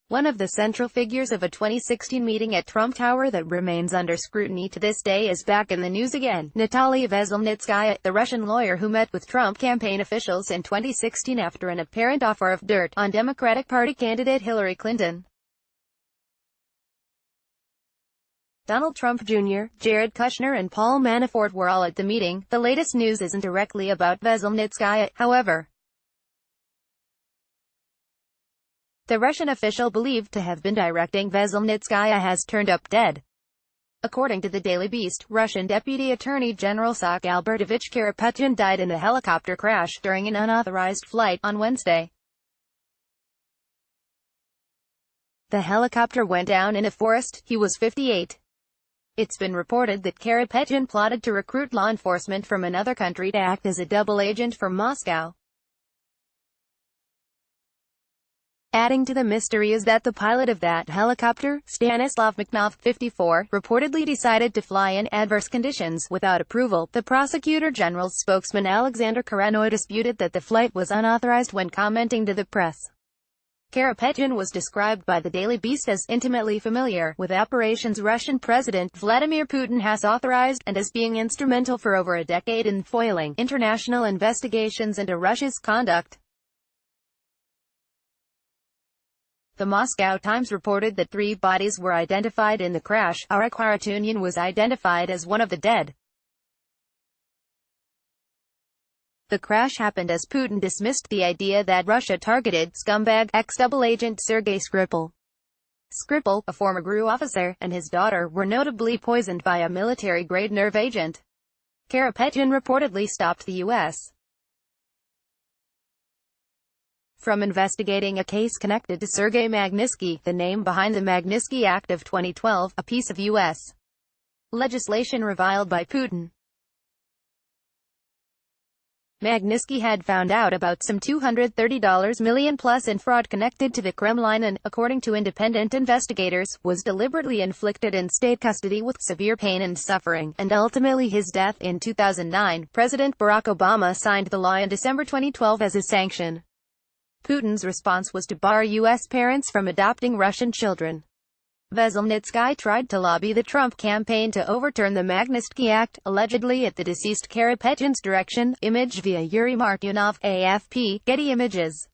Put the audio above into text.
One of the central figures of a 2016 meeting at Trump Tower that remains under scrutiny to this day is back in the news again. Natalia Veselnitskaya, the Russian lawyer who met with Trump campaign officials in 2016 after an apparent offer of dirt on Democratic Party candidate Hillary Clinton. Donald Trump Jr., Jared Kushner and Paul Manafort were all at the meeting. The latest news isn't directly about Veselnitskaya, however. The Russian official believed to have been directing Veselnitskaya has turned up dead. According to the Daily Beast, Russian Deputy Attorney General Sak Albertovich Karapetyan died in a helicopter crash during an unauthorized flight on Wednesday. The helicopter went down in a forest. He was 58. It's been reported that Karapetyan plotted to recruit law enforcement from another country to act as a double agent for Moscow. Adding to the mystery is that the pilot of that helicopter, Stanislav Maknov, 54, reportedly decided to fly in adverse conditions without approval. The Prosecutor General's spokesman Alexander Karanoy disputed that the flight was unauthorized when commenting to the press. Karapetyan was described by the Daily Beast as intimately familiar with operations Russian President Vladimir Putin has authorized, and as being instrumental for over a decade in foiling international investigations into Russia's conduct. The Moscow Times reported that 3 bodies were identified in the crash. Arak Harutyunyan was identified as one of the dead. The crash happened as Putin dismissed the idea that Russia targeted scumbag ex-double agent Sergei Skripal. Skripal, a former GRU officer, and his daughter were notably poisoned by a military-grade nerve agent. Karapetyan reportedly stopped the U.S. from investigating a case connected to Sergei Magnitsky, the name behind the Magnitsky Act of 2012, a piece of U.S. legislation reviled by Putin. Magnitsky had found out about some $230 million plus in fraud connected to the Kremlin and, according to independent investigators, was deliberately inflicted in state custody with severe pain and suffering, and ultimately his death. In 2009, President Barack Obama signed the law in December 2012 as a sanction. Putin's response was to bar U.S. parents from adopting Russian children. Veselnitskaya tried to lobby the Trump campaign to overturn the Magnitsky Act, allegedly at the deceased Karapetyan's direction. Image via Yuri Martynov, AFP, Getty Images.